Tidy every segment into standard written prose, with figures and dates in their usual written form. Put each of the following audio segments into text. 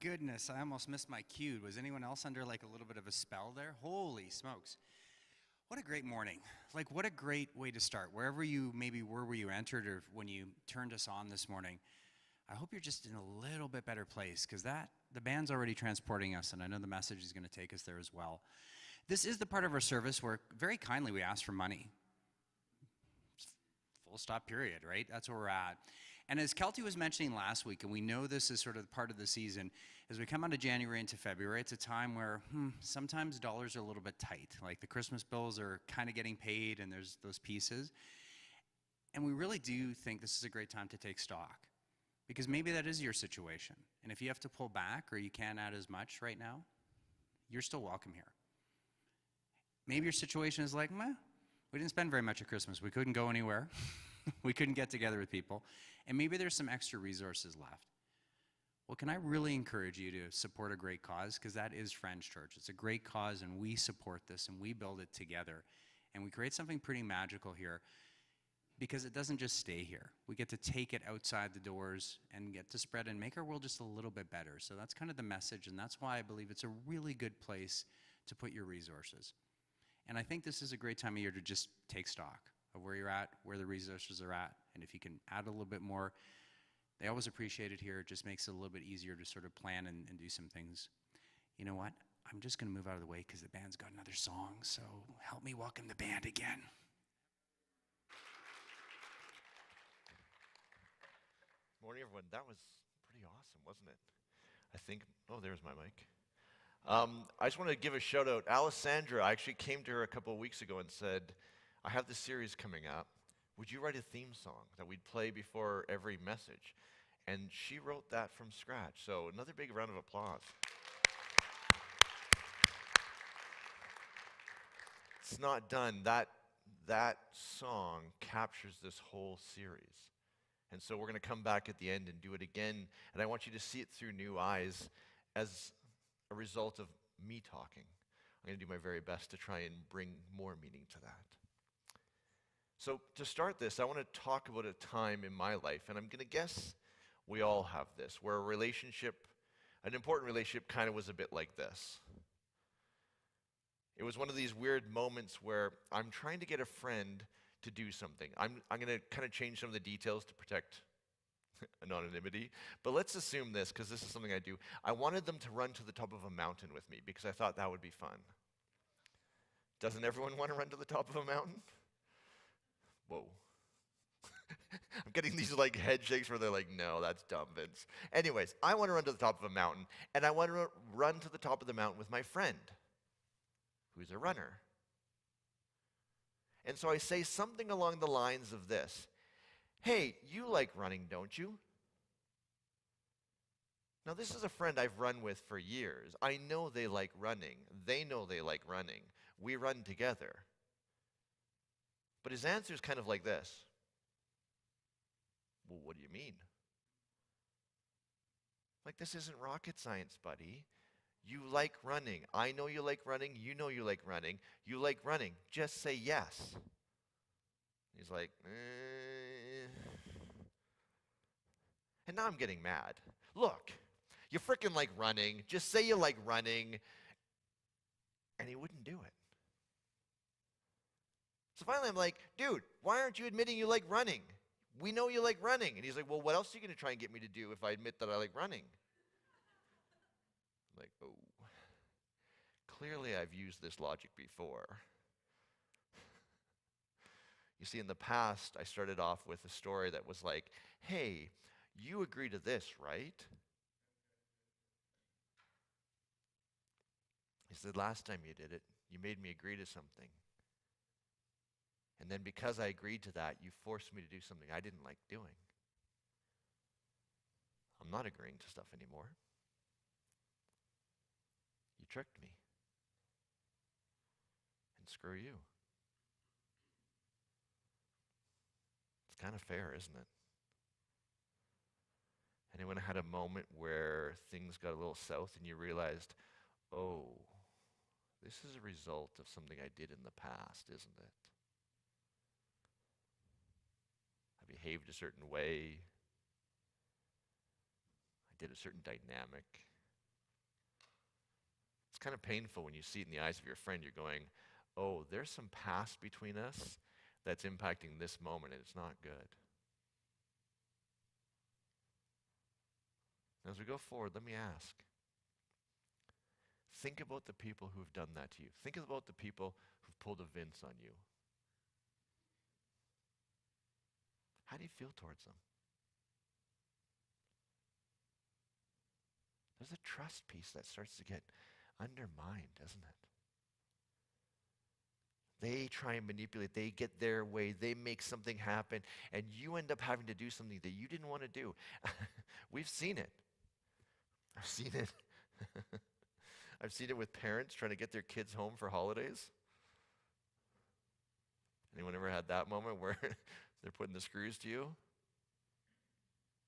goodness, I almost missed my cue. Was anyone else under like a little bit of a spell there? Holy smokes. What a great morning. Like, what a great way to start. Wherever you maybe were where you entered or when you turned us on this morning, I hope you're just in a little bit better place, because the band's already transporting us, and I know the message is going to take us there as well. This is the part of our service where very kindly we ask for money. Full stop, period, right? That's where we're at. And as Kelty was mentioning last week, and we know this is sort of part of the season, as we come out of January into February, it's a time where sometimes dollars are a little bit tight. Like the Christmas bills are kind of getting paid, and there's those pieces. And we really do think this is a great time to take stock, because maybe that is your situation. And if you have to pull back or you can't add as much right now, you're still welcome here. Maybe your situation is like, meh, we didn't spend very much at Christmas. We couldn't go anywhere. We couldn't get together with people. And maybe there's some extra resources left. Well, can I really encourage you to support a great cause? Because that is Friends Church. It's a great cause, and we support this, and we build it together. And we create something pretty magical here, because it doesn't just stay here. We get to take it outside the doors and get to spread and make our world just a little bit better. So that's kind of the message, and that's why I believe it's a really good place to put your resources. And I think this is a great time of year to just take stock of where you're at, where the resources are at, and if you can add a little bit more. They always appreciate it here. It just makes it a little bit easier to sort of plan and do some things. You know what? I'm just going to move out of the way because the band's got another song, so help me welcome the band again. Morning, everyone. That was pretty awesome, wasn't it? I think, oh, there's my mic. I just want to give a shout out. Alessandra, I actually came to her a couple of weeks ago and said, I have this series coming up. Would you write a theme song that we'd play before every message? And she wrote that from scratch. So another big round of applause. It's not done. That song captures this whole series. And so we're going to come back at the end and do it again. And I want you to see it through new eyes as a result of me talking. I'm going to do my very best to try and bring more meaning to that. So to start this, I want to talk about a time in my life, and I'm going to guess we all have this, where a relationship, an important relationship, kind of was a bit like this. It was one of these weird moments where I'm trying to get a friend to do something. I'm going to kind of change some of the details to protect anonymity, but let's assume this, because this is something I do. I wanted them to run to the top of a mountain with me because I thought that would be fun. Doesn't everyone want to run to the top of a mountain? Whoa. I'm getting these like head shakes where they're like, no, that's dumb, Vince. Anyways, I want to run to the top of a mountain, and I want to run to the top of the mountain with my friend, who's a runner. And so I say something along the lines of this. Hey, you like running, don't you? Now, this is a friend I've run with for years. I know they like running. They know they like running. We run together. But his answer is kind of like this. Well, what do you mean? Like, this isn't rocket science, buddy. You like running. I know you like running. You know you like running. You like running. Just say yes. He's like, And now I'm getting mad. Look, you frickin' like running. Just say you like running. And he wouldn't do it. So finally I'm like, dude, why aren't you admitting you like running? We know you like running. And he's like, well, what else are you going to try and get me to do if I admit that I like running? I'm like, oh, clearly I've used this logic before. You see, in the past, I started off with a story that was like, hey, you agree to this, right? He said, last time you did it, you made me agree to something. And then because I agreed to that, you forced me to do something I didn't like doing. I'm not agreeing to stuff anymore. You tricked me. And screw you. It's kind of fair, isn't it? Anyone had a moment where things got a little south and you realized, oh, this is a result of something I did in the past, isn't it? I behaved a certain way. I did a certain dynamic. It's kind of painful when you see it in the eyes of your friend. You're going, oh, there's some past between us that's impacting this moment, and it's not good. As we go forward, let me ask. Think about the people who've done that to you. Think about the people who've pulled a Vince on you. How do you feel towards them? There's a trust piece that starts to get undermined, doesn't it? They try and manipulate. They get their way. They make something happen, and you end up having to do something that you didn't want to do. We've seen it. I've seen it. I've seen it with parents trying to get their kids home for holidays. Anyone ever had that moment where they're putting the screws to you?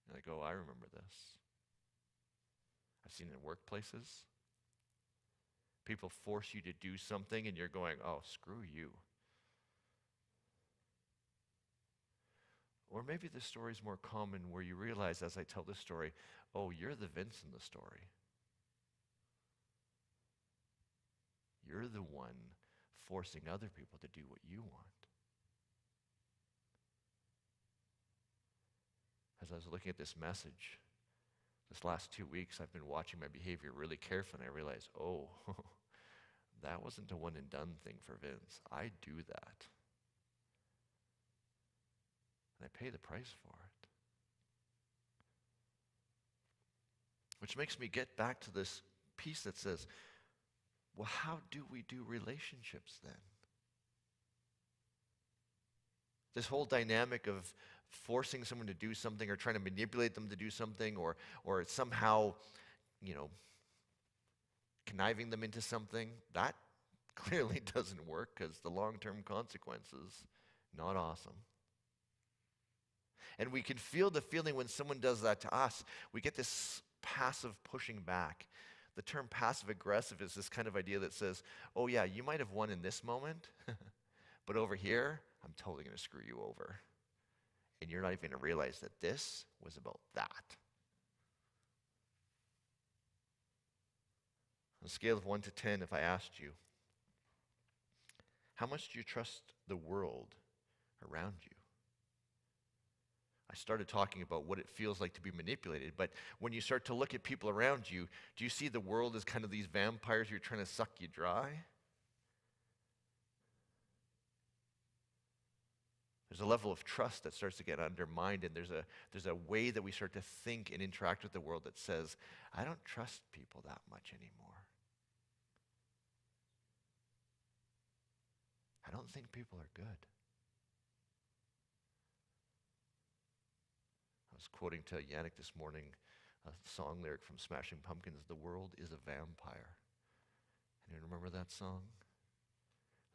You're like, oh, I remember this. I've seen it in workplaces. People force you to do something and you're going, oh, screw you. Or maybe the story's more common where you realize as I tell this story, oh, you're the Vince in the story. You're the one forcing other people to do what you want. As I was looking at this message, this last 2 weeks, I've been watching my behavior really carefully, and I realized, oh, that wasn't a one and done thing for Vince. I do that. And I pay the price for it. Which makes me get back to this piece that says, well, how do we do relationships then? This whole dynamic of forcing someone to do something or trying to manipulate them to do something or somehow, conniving them into something, that clearly doesn't work because the long-term consequences, not awesome. And we can feel the feeling when someone does that to us. We get this passive pushing back. The term passive-aggressive is this kind of idea that says, oh yeah, you might have won in this moment, but over here, I'm totally going to screw you over. And you're not even going to realize that this was about that. On a scale of 1 to 10, if I asked you, how much do you trust the world around you? I started talking about what it feels like to be manipulated, but when you start to look at people around you, do you see the world as kind of these vampires who are trying to suck you dry? There's a level of trust that starts to get undermined, and there's a way that we start to think and interact with the world that says, I don't trust people that much anymore. I don't think people are good. I was quoting to Yannick this morning a song lyric from Smashing Pumpkins, "The world is a vampire." Anyone remember that song?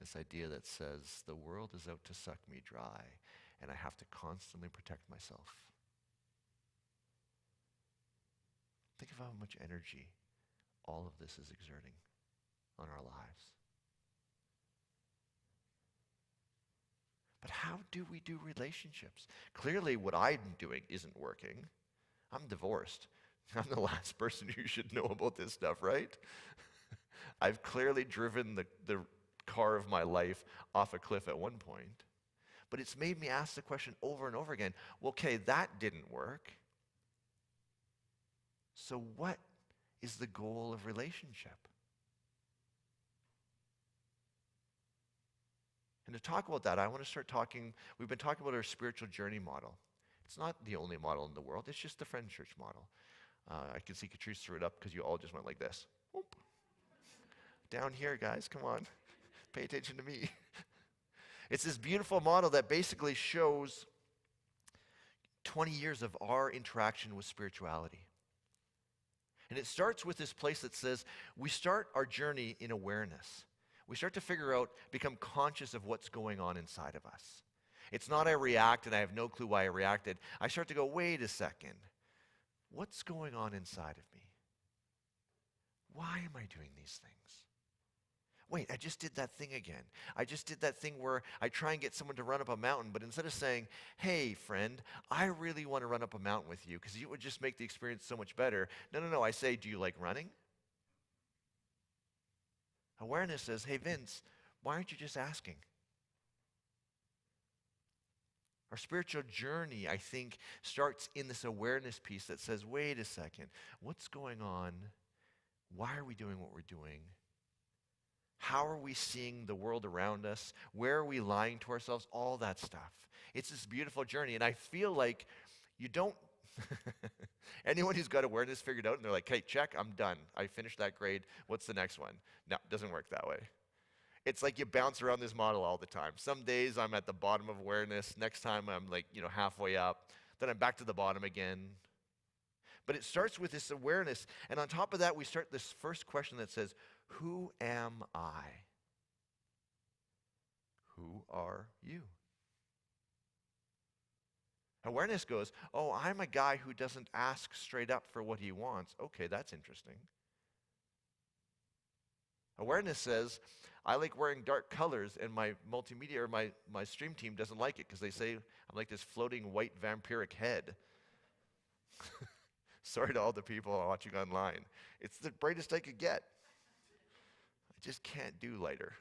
This idea that says, the world is out to suck me dry, and I have to constantly protect myself. Think of how much energy all of this is exerting on our lives. But how do we do relationships? Clearly what I'm doing isn't working. I'm divorced. I'm the last person who should know about this stuff, right? I've clearly driven the car of my life off a cliff at one point. But it's made me ask the question over and over again, well, okay, that didn't work. So what is the goal of relationship? And to talk about that, I want to start talking, we've been talking about our spiritual journey model. It's not the only model in the world, it's just the Friends Church model. I can see Catrice threw it up because you all just went like this. Whoop. Down here, guys, come on. Pay attention to me. It's this beautiful model that basically shows 20 years of our interaction with spirituality. And it starts with this place that says we start our journey in awareness. We start to figure out, become conscious of what's going on inside of us. It's not I react and I have no clue why I reacted. I start to go, wait a second. What's going on inside of me? Why am I doing these things? Wait, I just did that thing again. I just did that thing where I try and get someone to run up a mountain, but instead of saying, hey, friend, I really want to run up a mountain with you because it would just make the experience so much better. No. I say, do you like running? Awareness says, hey, Vince, why aren't you just asking? Our spiritual journey, I think, starts in this awareness piece that says, wait a second, what's going on? Why are we doing what we're doing? How are we seeing the world around us? Where are we lying to ourselves? All that stuff. It's this beautiful journey, and I feel like you don't, anyone who's got awareness figured out and they're like, hey, check, I'm done. I finished that grade. What's the next one? No, it doesn't work that way. It's like you bounce around this model all the time. Some days I'm at the bottom of awareness. Next time I'm like, halfway up. Then I'm back to the bottom again. But it starts with this awareness. And on top of that, we start this first question that says, who am I? Who are you? Awareness goes, oh, I'm a guy who doesn't ask straight up for what he wants. Okay, that's interesting. Awareness says, I like wearing dark colors, and my multimedia or my stream team doesn't like it because they say I'm like this floating white vampiric head. Sorry to all the people watching online. It's the brightest I could get. I just can't do lighter.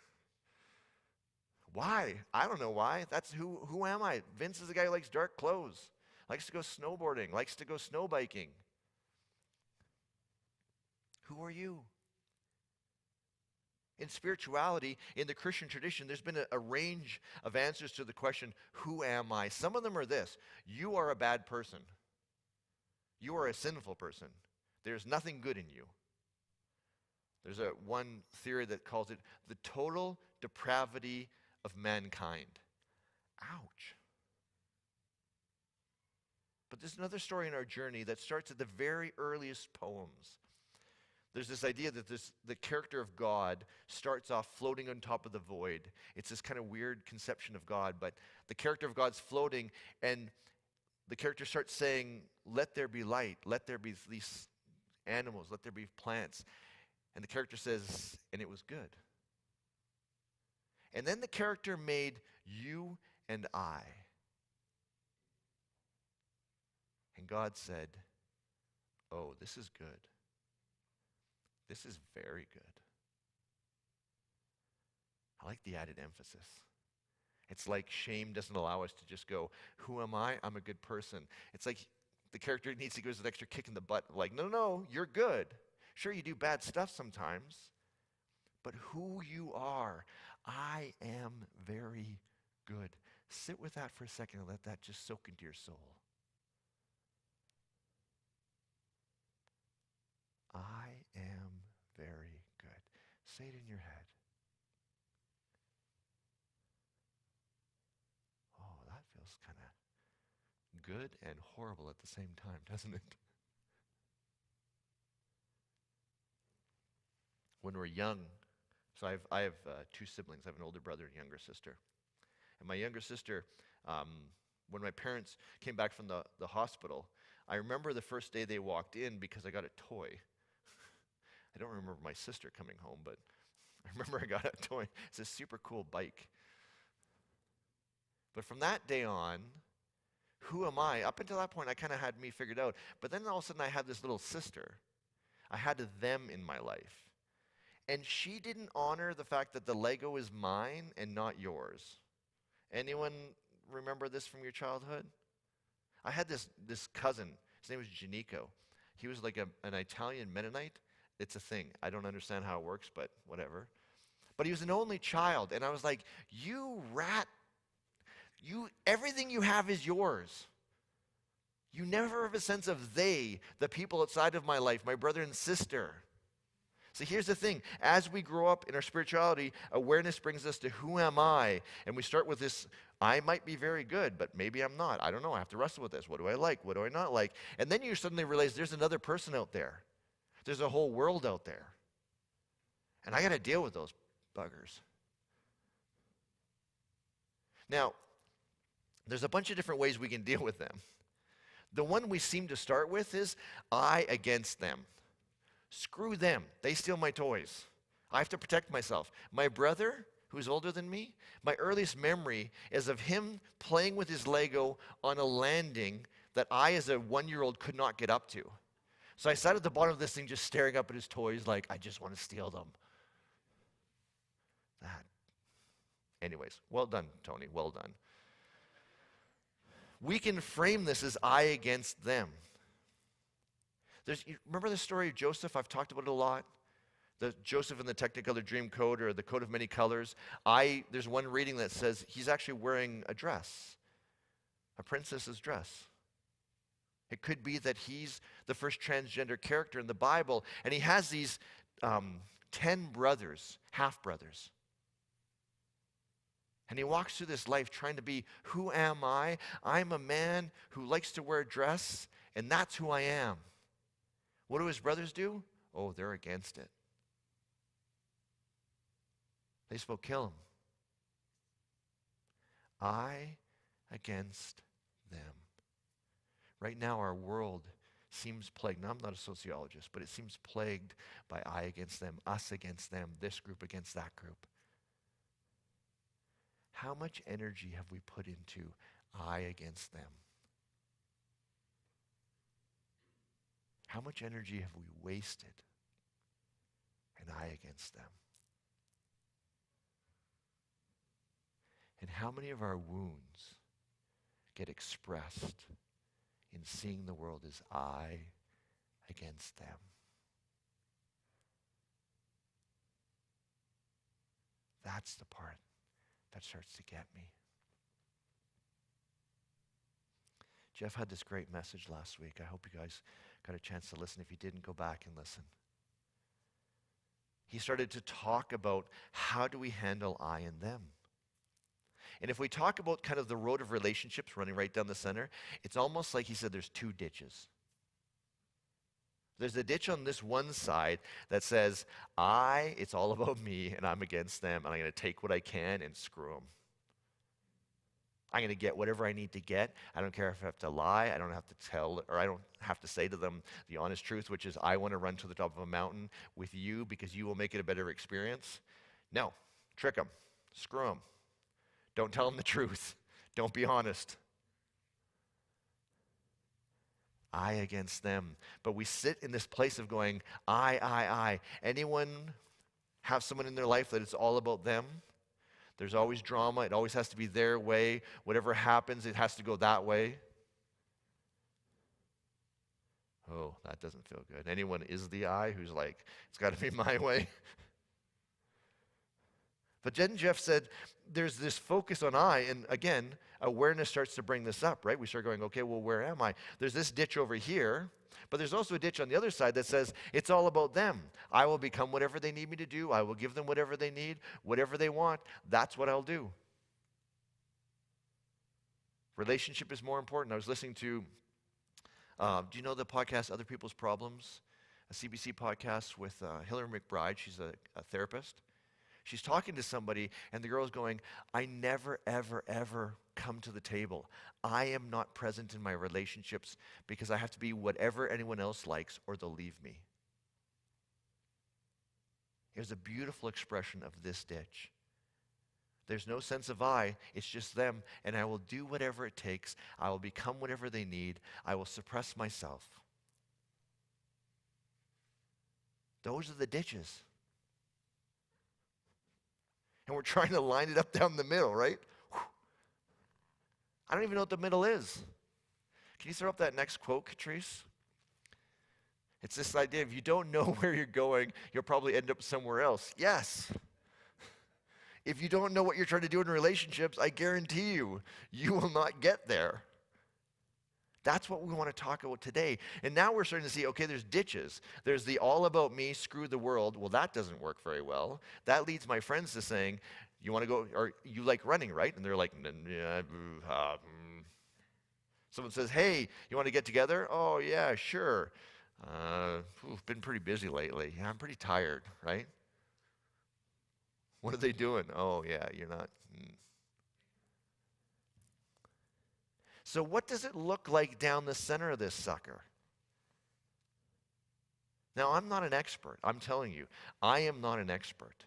Why? I don't know why. That's who am I? Vince is a guy who likes dark clothes, likes to go snowboarding, likes to go snow biking. Who are you? In spirituality, in the Christian tradition, there's been a range of answers to the question, who am I? Some of them are this: you are a bad person. You are a sinful person. There's nothing good in you. There's one theory that calls it the total depravity of mankind. Ouch. But there's another story in our journey that starts at the very earliest poems. There's this idea that the character of God starts off floating on top of the void. It's this kind of weird conception of God, but the character of God's floating, and the character starts saying, let there be light, let there be these animals, let there be plants. And the character says, and it was good. And then the character made you and I. And God said, oh, this is good. This is very good. I like the added emphasis. It's like shame doesn't allow us to just go, who am I? I'm a good person. It's like the character needs to give us an extra kick in the butt. Like, no, you're good. Sure, you do bad stuff sometimes, but who you are, I am very good. Sit with that for a second and let that just soak into your soul. I am very good. Say it in your head. Oh, that feels kind of good and horrible at the same time, doesn't it? When we're young, so I have two siblings. I have an older brother and a younger sister. And my younger sister, when my parents came back from the hospital, I remember the first day they walked in because I got a toy. I don't remember my sister coming home, but I remember I got a toy. It's a super cool bike. But from that day on, who am I? Up until that point, I kind of had me figured out. But then all of a sudden, I had this little sister. I had them in my life. And she didn't honor the fact that the Lego is mine and not yours. Anyone remember this from your childhood? I had this cousin. His name was Janico. He was like an Italian Mennonite. It's a thing. I don't understand how it works, but whatever. But he was an only child, and I was like, you rat, everything you have is yours. You never have a sense of they, the people outside of my life, my brother and sister. So here's the thing. As we grow up in our spirituality, awareness brings us to who am I? And we start with this, I might be very good, but maybe I'm not. I don't know. I have to wrestle with this. What do I like? What do I not like? And then you suddenly realize there's another person out there. There's a whole world out there. And I got to deal with those buggers. Now, there's a bunch of different ways we can deal with them. The one we seem to start with is I against them. Screw them. They steal my toys. I have to protect myself. My brother, who's older than me, my earliest memory is of him playing with his Lego on a landing that I, as a 1-year-old, could not get up to. So I sat at the bottom of this thing just staring up at his toys like, I just want to steal them. That. Anyways, well done, Tony. Well done. We can frame this as I against them. Remember the story of Joseph? I've talked about it a lot. Joseph in the Technicolor Dreamcoat or the Coat of Many Colors. There's one reading that says he's actually wearing a dress, a princess's dress. It could be that he's the first transgender character in the Bible, and he has these 10 brothers, half-brothers. And he walks through this life trying to be, who am I? I'm a man who likes to wear a dress, and that's who I am. What do his brothers do? Oh, they're against it. They spoke, kill him. I against them. Right now, our world seems plagued. Now, I'm not a sociologist, but it seems plagued by I against them, us against them, this group against that group. How much energy have we put into I against them? How much energy have we wasted in I against them? And how many of our wounds get expressed in seeing the world as I against them? That's the part that starts to get me. Jeff had this great message last week. I hope you guys got a chance to listen. If you didn't, go back and listen. He started to talk about how do we handle I and them. And if we talk about kind of the road of relationships running right down the center, it's almost like he said there's two ditches. There's a ditch on this one side that says, it's all about me and I'm against them and I'm going to take what I can and screw them. I'm going to get whatever I need to get. I don't care if I have to lie. I don't have to tell, or I don't have to say to them the honest truth, which is I want to run to the top of a mountain with you because you will make it a better experience. No, trick them, screw them. Don't tell them the truth. Don't be honest. I against them. But we sit in this place of going, I. Anyone have someone in their life that it's all about them? There's always drama. It always has to be their way. Whatever happens, it has to go that way. Oh, that doesn't feel good. Anyone is the I who's like, it's got to be my way? But then Jeff said, there's this focus on I, and again, awareness starts to bring this up, right? We start going, okay, well, where am I? There's this ditch over here, but there's also a ditch on the other side that says, it's all about them. I will become whatever they need me to do. I will give them whatever they need, whatever they want. That's what I'll do. Relationship is more important. I was listening to, do you know the podcast, Other People's Problems? A CBC podcast with Hillary McBride. She's a therapist. She's talking to somebody, and the girl's going, I never, ever, ever come to the table. I am not present in my relationships because I have to be whatever anyone else likes or they'll leave me. Here's a beautiful expression of this ditch. There's no sense of I, it's just them, and I will do whatever it takes. I will become whatever they need. I will suppress myself. Those are the ditches. And we're trying to line it up down the middle, right? Whew. I don't even know what the middle is. Can you throw up that next quote, Catrice? It's this idea, if you don't know where you're going, you'll probably end up somewhere else. Yes. If you don't know what you're trying to do in relationships, I guarantee you, you will not get there. That's what we want to talk about today. And now we're starting to see, okay, there's ditches. There's the all about me, screw the world. Well, that doesn't work very well. That leads my friends to saying, you want to go, or you like running, right? And they're like, yeah. Someone says, hey, you want to get together? Oh, yeah, sure. Been pretty busy lately. Yeah, I'm pretty tired, right? What are they doing? Oh, yeah, you're not. So what does it look like down the center of this sucker? Now, I'm not an expert. I'm telling you, I am not an expert.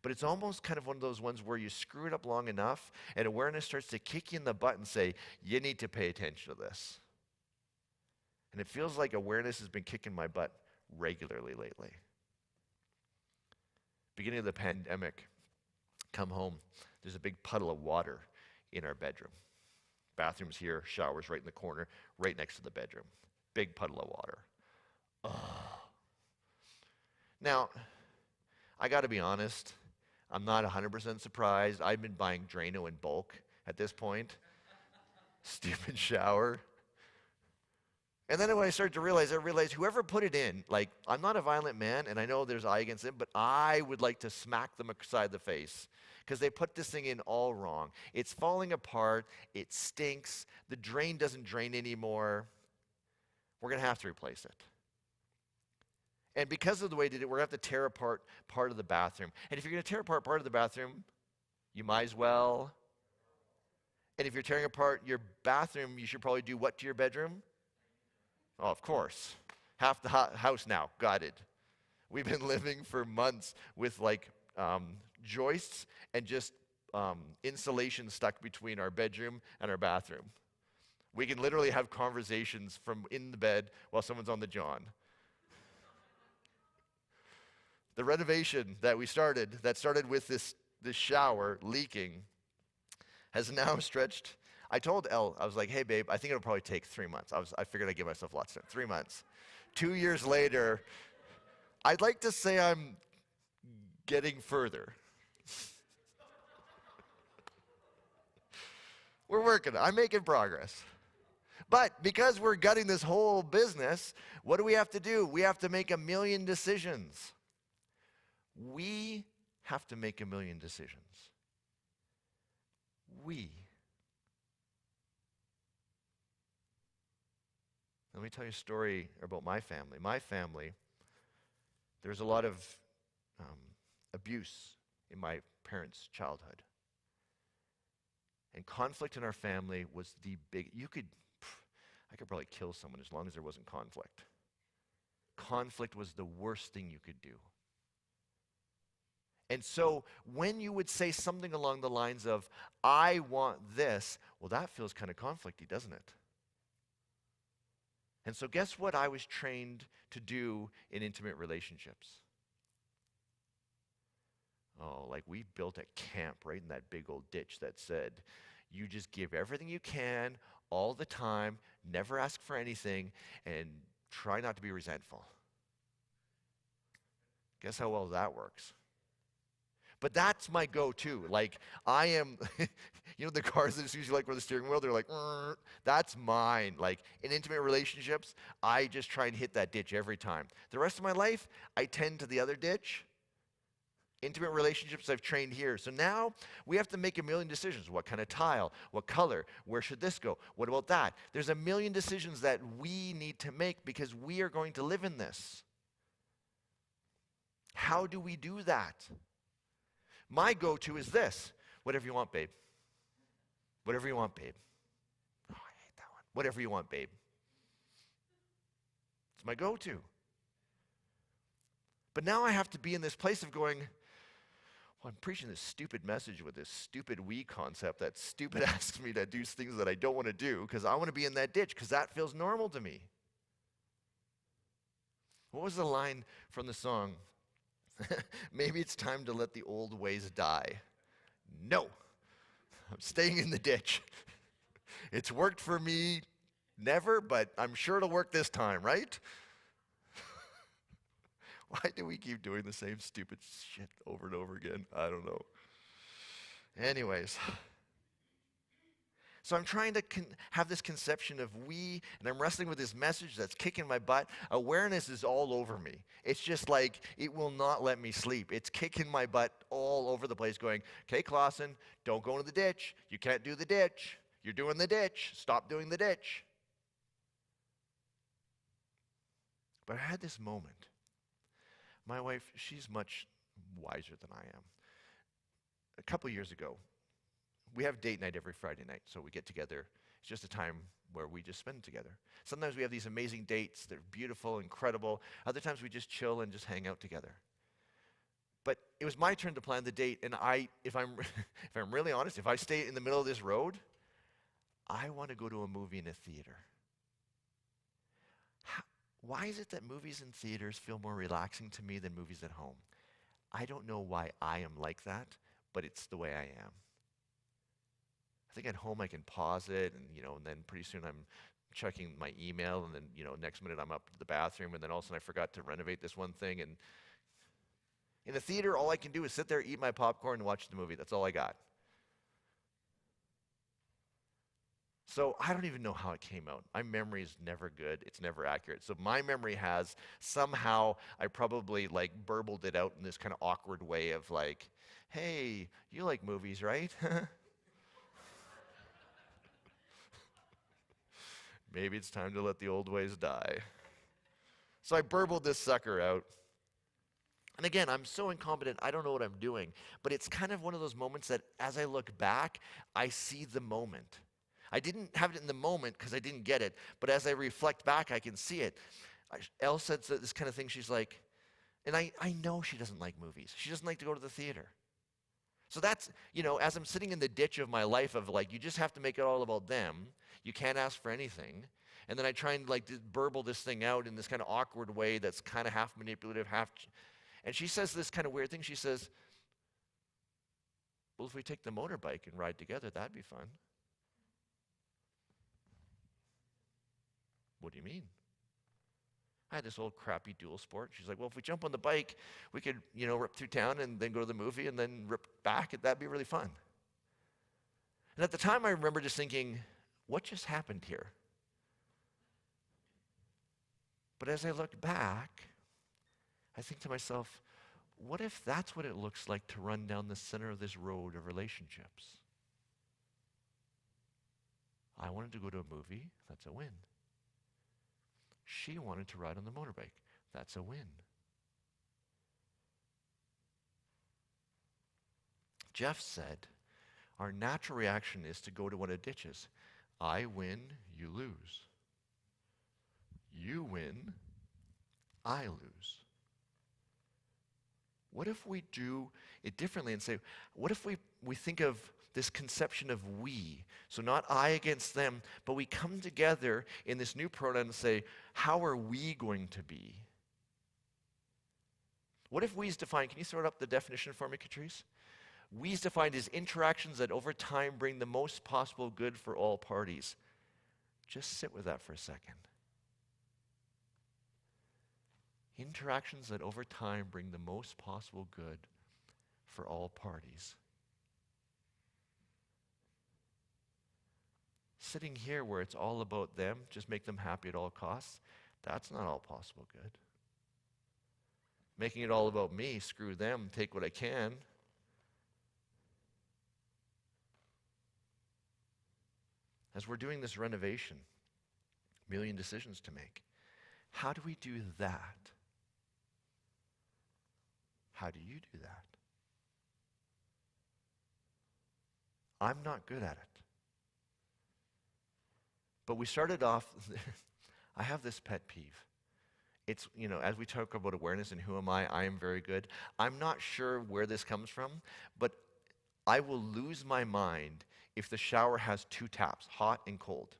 But it's almost kind of one of those ones where you screw it up long enough and awareness starts to kick you in the butt and say, you need to pay attention to this. And it feels like awareness has been kicking my butt regularly lately. Beginning of the pandemic, Come home, there's a big puddle of water in our bedroom. Bathroom's here, shower's right in the corner, right next to the bedroom. Big puddle of water. Oh. Now, I got to be honest, I'm not 100% surprised. I've been buying Drano in bulk at this point. Stupid shower. And then when I started to realize, whoever put it in, like, I'm not a violent man, and I know there's I against it, but I would like to smack them upside the face because they put this thing in all wrong. It's falling apart. It stinks. The drain doesn't drain anymore. We're going to have to replace it. And because of the way they did it, we're going to have to tear apart part of the bathroom. And if you're going to tear apart part of the bathroom, you might as well. And if you're tearing apart your bathroom, you should probably do what to your bedroom? Oh, of course. Half the house now, gutted. We've been living for months with like joists and just insulation stuck between our bedroom and our bathroom. We can literally have conversations from in the bed while someone's on the john. The renovation that started with this shower leaking, has now stretched. I told Elle, I was like, hey, babe, I think it'll probably take 3 months. I figured I'd give myself lots of time. 3 months. 2 years later, I'd like to say I'm getting further. We're working. I'm making progress. But because we're gutting this whole business, what do we have to do? We have to make 1 million decisions. We have to make 1 million decisions. Let me tell you a story about my family. My family, there's a lot of abuse in my parents' childhood. And conflict in our family was the big, I could probably kill someone as long as there wasn't conflict. Conflict was the worst thing you could do. And so when you would say something along the lines of, I want this, well, that feels kind of conflicty, doesn't it? And so guess what I was trained to do in intimate relationships? Oh, like we built a camp right in that big old ditch that said, you just give everything you can all the time, never ask for anything, and try not to be resentful. Guess how well that works? But that's my go-to. Like, I am, the cars that usually like where the steering wheel, they're like, that's mine. Like, in intimate relationships, I just try and hit that ditch every time. The rest of my life, I tend to the other ditch. Intimate relationships, I've trained here. So now we have to make 1 million decisions. What kind of tile? What color? Where should this go? What about that? There's 1 million decisions that we need to make because we are going to live in this. How do we do that? My go-to is this. Whatever you want, babe. Whatever you want, babe. Oh, I hate that one. Whatever you want, babe. It's my go-to. But now I have to be in this place of going, well, I'm preaching this stupid message with this stupid we concept that stupid asks me to do things that I don't want to do because I want to be in that ditch because that feels normal to me. What was the line from the song? Maybe it's time to let the old ways die. No, I'm staying in the ditch. It's worked for me never, but I'm sure it'll work this time, right? Why do we keep doing the same stupid shit over and over again? I don't know. Anyways. So I'm trying to have this conception of we, and I'm wrestling with this message that's kicking my butt. Awareness is all over me. It's just like, it will not let me sleep. It's kicking my butt all over the place going, okay, Clausen, don't go into the ditch. You can't do the ditch. You're doing the ditch. Stop doing the ditch. But I had this moment. My wife, she's much wiser than I am. A couple years ago, we have date night every Friday night, so we get together. It's just a time where we just spend together. Sometimes we have these amazing dates. They're beautiful, incredible. Other times we just chill and just hang out together. But it was my turn to plan the date, and if I'm really honest, if I stay in the middle of this road, I want to go to a movie in a theater. Why is it that movies in theaters feel more relaxing to me than movies at home? I don't know why I am like that, but it's the way I am. I think at home I can pause it, and then pretty soon I'm checking my email, and then next minute I'm up to the bathroom, and then all of a sudden I forgot to renovate this one thing. And in the theater, all I can do is sit there, eat my popcorn, and watch the movie. That's all I got. So I don't even know how it came out. My memory is never good. It's never accurate. So my memory has somehow I probably burbled it out in this kind of awkward way of hey, you like movies, right? Maybe it's time to let the old ways die. So I burbled this sucker out. And again, I'm so incompetent, I don't know what I'm doing. But it's kind of one of those moments that as I look back, I see the moment. I didn't have it in the moment because I didn't get it, but as I reflect back, I can see it. Elle said this kind of thing, she's like, and I know she doesn't like movies. She doesn't like to go to the theater. So that's, as I'm sitting in the ditch of my life of you just have to make it all about them. You can't ask for anything. And then I try and burble this thing out in this kind of awkward way that's kind of half manipulative, and she says this kind of weird thing. She says, well, if we take the motorbike and ride together, that'd be fun. What do you mean? I had this old crappy dual sport. She's like, well, if we jump on the bike, we could, rip through town and then go to the movie and then rip back. That'd be really fun. And at the time, I remember just thinking, what just happened here? But as I look back, I think to myself, what if that's what it looks like to run down the center of this road of relationships? I wanted to go to a movie. That's a win. She wanted to ride on the motorbike. That's a win. Jeff said, our natural reaction is to go to one of the ditches. I win, you lose. You win, I lose. What if we do it differently and say, what if we think of this conception of we? So not I against them, but we come together in this new pronoun and say, how are we going to be? What if we is defined, can you throw up the definition for me, Catrice? We is defined as interactions that over time bring the most possible good for all parties. Just sit with that for a second. Interactions that over time bring the most possible good for all parties. Sitting here where it's all about them, just make them happy at all costs, that's not all possible good. Making it all about me, screw them, take what I can. As we're doing this renovation, a million decisions to make. How do we do that? How do you do that? I'm not good at it. But we started off, I have this pet peeve. It's, as we talk about awareness and who am I am very good. I'm not sure where this comes from, but I will lose my mind if the shower has two taps, hot and cold.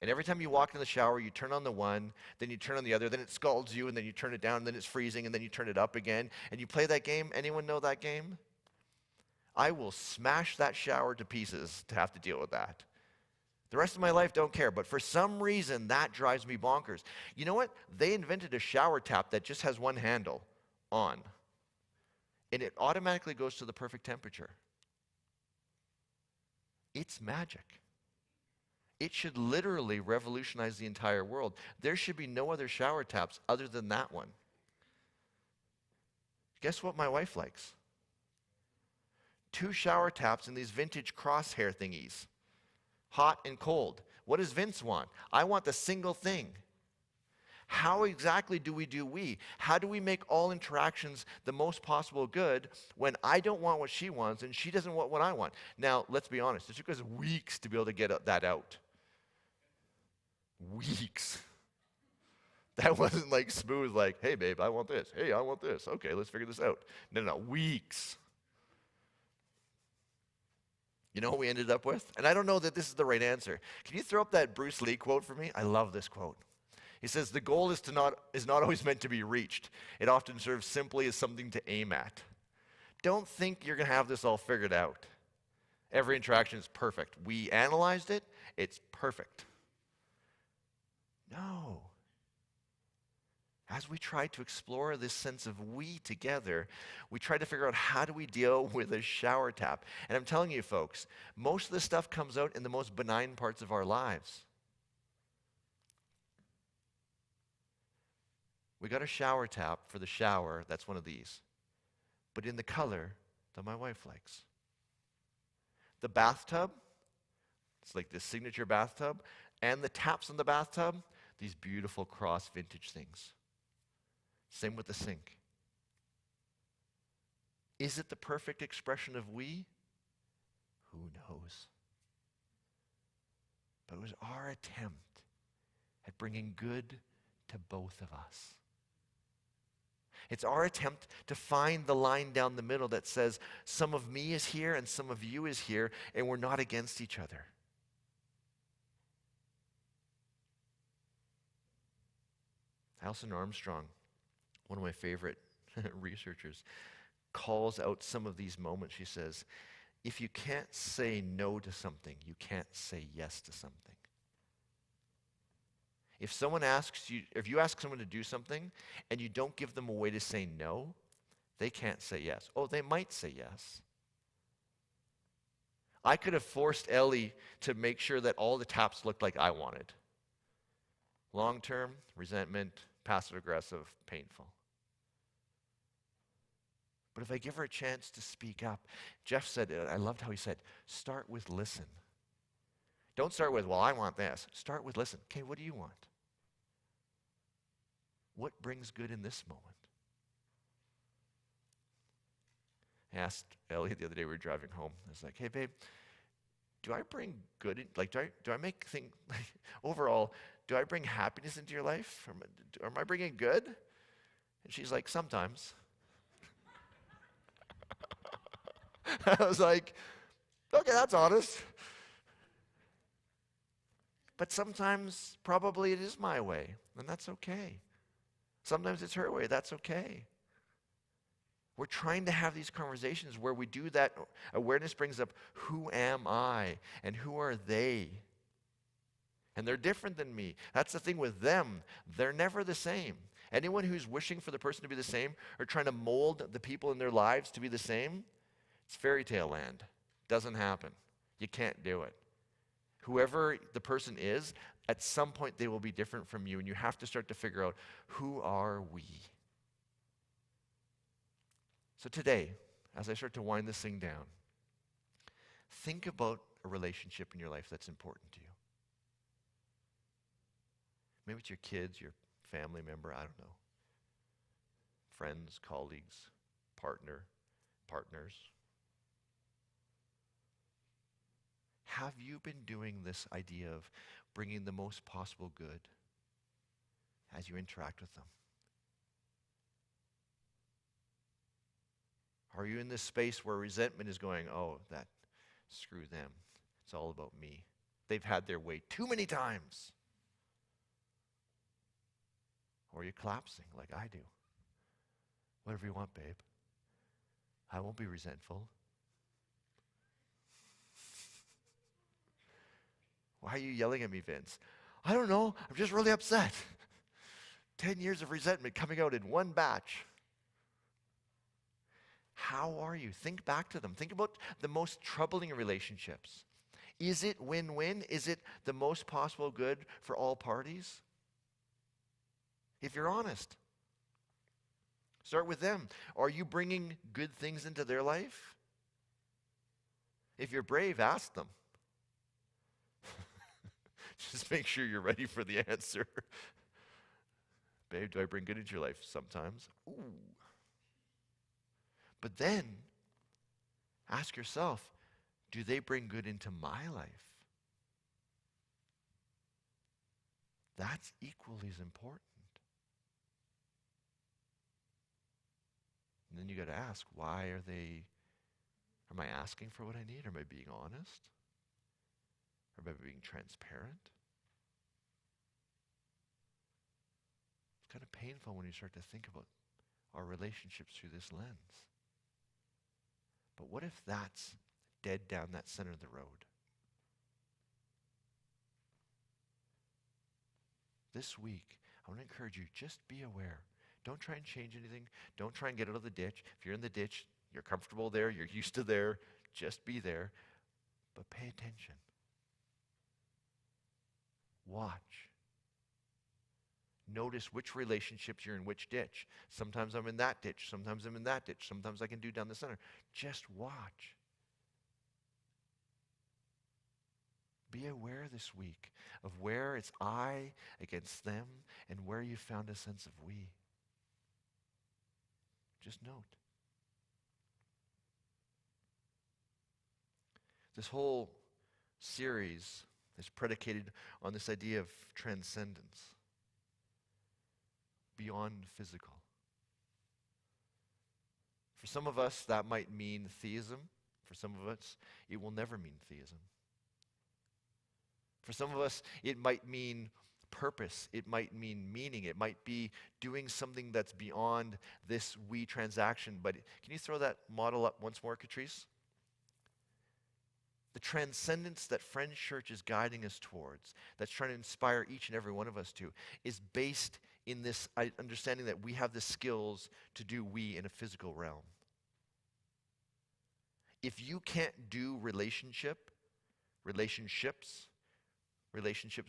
And every time you walk in the shower, you turn on the one, then you turn on the other, then it scalds you, and then you turn it down, and then it's freezing, and then you turn it up again. And you play that game. Anyone know that game? I will smash that shower to pieces to have to deal with that. The rest of my life, don't care. But for some reason, that drives me bonkers. You know what? They invented a shower tap that just has one handle on. And it automatically goes to the perfect temperature. It's magic. It should literally revolutionize the entire world. There should be no other shower taps other than that one. Guess what my wife likes? 2 shower taps in these vintage crosshair thingies. Hot and cold. What does Vince want? I want the single thing. How exactly do we do we? How do we make all interactions the most possible good when I don't want what she wants and she doesn't want what I want? Now, let's be honest. It took us weeks to be able to get that out. Weeks. That wasn't like smooth, like, hey, babe, I want this. Hey, I want this. Okay, let's figure this out. No, weeks. You know what we ended up with? And I don't know that this is the right answer. Can you throw up that Bruce Lee quote for me? I love this quote. He says, the goal is not always meant to be reached. It often serves simply as something to aim at. don't think you're going to have this all figured out. Every interaction is perfect. We analyzed it, it's perfect. No. As we try to explore this sense of we together, we try to figure out how do we deal with a shower tap. And I'm telling you, folks, most of this stuff comes out in the most benign parts of our lives. We got a shower tap for the shower, that's one of these, but in the color that my wife likes. The bathtub, it's like this signature bathtub, and the taps in the bathtub, these beautiful cross vintage things. Same with the sink. Is it the perfect expression of we? Who knows? But it was our attempt at bringing good to both of us. It's our attempt to find the line down the middle that says some of me is here and some of you is here, and we're not against each other. Allison Armstrong, one of my favorite researchers, calls out some of these moments. She says, if you can't say no to something, you can't say yes to something. If you ask someone to do something and you don't give them a way to say no, they can't say yes. Oh, they might say yes. I could have forced Ellie to make sure that all the taps looked like I wanted. Long-term, resentment, passive-aggressive, painful. But if I give her a chance to speak up, Jeff said, I loved how he said, start with listen. Don't start with, well, I want this. Start with listen. Okay, what do you want? What brings good in this moment? I asked Ellie the other day, we were driving home. I was like, hey, babe, do I bring good, do I make things, overall, do I bring happiness into your life? Or am I bringing good? And she's like, sometimes. I was like, okay, that's honest. But sometimes, probably it is my way, and that's okay. Sometimes it's her way, that's okay. We're trying to have these conversations where we do that. Awareness brings up, who am I and who are they? And they're different than me. That's the thing with them. They're never the same. Anyone who's wishing for the person to be the same or trying to mold the people in their lives to be the same, it's fairy tale land. Doesn't happen. You can't do it. Whoever the person is, at some point they will be different from you, and you have to start to figure out, who are we? So today, as I start to wind this thing down, think about a relationship in your life that's important to you. Maybe it's your kids, your family member, I don't know. Friends, colleagues, partners. Have you been doing this idea of bringing the most possible good as you interact with them? Are you in this space where resentment is going, oh, screw them. It's all about me. They've had their way too many times. Or are you collapsing like I do? Whatever you want, babe. I won't be resentful. Why are you yelling at me, Vince? I don't know. I'm just really upset. 10 years of resentment coming out in one batch. How are you? Think back to them. Think about the most troubling relationships. Is it win-win? Is it the most possible good for all parties? If you're honest, start with them. Are you bringing good things into their life? If you're brave, ask them. Just make sure you're ready for the answer. Babe, do I bring good into your life? Sometimes. Ooh. But then, ask yourself, do they bring good into my life? That's equally as important. And then you got to ask, am I asking for what I need? Am I being honest? Or am I being transparent? It's kind of painful when you start to think about our relationships through this lens. But what if that's dead down that center of the road? This week, I want to encourage you, just be aware. Don't try and change anything. Don't try and get out of the ditch. If you're in the ditch, you're comfortable there, you're used to there, just be there. But pay attention. Watch. Notice which relationships you're in which ditch. Sometimes I'm in that ditch. Sometimes I'm in that ditch. Sometimes I can do down the center. Just watch. Be aware this week of where it's I against them and where you found a sense of we. Just note. This whole series is predicated on this idea of transcendence, beyond physical. For some of us, that might mean theism. For some of us, it will never mean theism. For some of us, it might mean purpose. It might mean meaning. It might be doing something that's beyond this we transaction. But can you throw that model up once more, Catrice? The transcendence that Friends Church is guiding us towards, that's trying to inspire each and every one of us to, is based in this understanding that we have the skills to do we in a physical realm. If you can't do relationships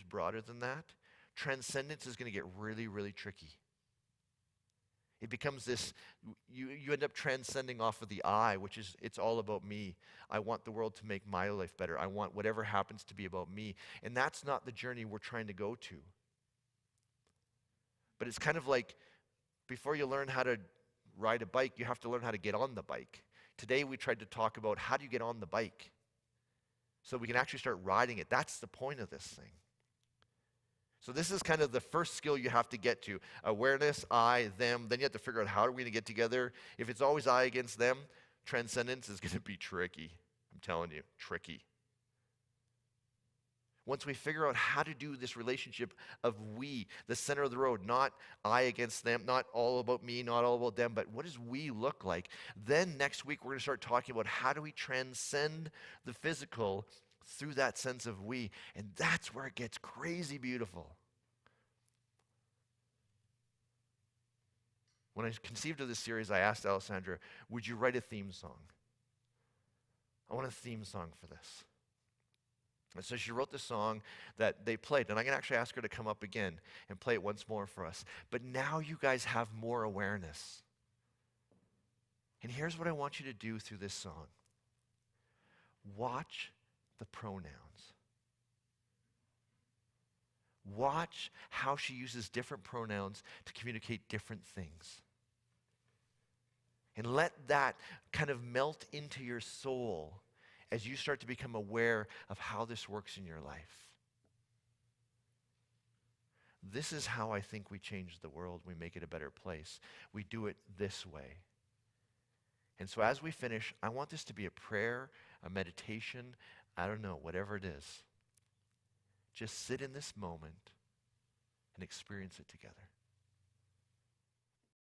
broader than that, transcendence is going to get really, really tricky. It becomes this, you end up transcending off of the I, which is, it's all about me. I want the world to make my life better. I want whatever happens to be about me. And that's not the journey we're trying to go to. But it's kind of like, before you learn how to ride a bike, you have to learn how to get on the bike. Today we tried to talk about how do you get on the bike so we can actually start riding it. That's the point of this thing. So this is kind of the first skill you have to get to. Awareness, I, them. Then you have to figure out how are we going to get together. If it's always I against them, transcendence is going to be tricky. I'm telling you, tricky. Once we figure out how to do this relationship of we, the center of the road, not I against them, not all about me, not all about them, but what does we look like? Then next week we're going to start talking about how do we transcend the physical through that sense of we. And that's where it gets crazy beautiful. When I conceived of this series, I asked Alessandra, would you write a theme song? I want a theme song for this. And so she wrote the song that they played. And I can actually ask her to come up again and play it once more for us. But now you guys have more awareness. And here's what I want you to do through this song. Watch the pronouns. Watch how she uses different pronouns to communicate different things. And let that kind of melt into your soul as you start to become aware of how this works in your life. This is how I think we change the world. We make it a better place. We do it this way. And so as we finish, I want this to be a prayer, a meditation, I don't know, whatever it is. Just sit in this moment and experience it together.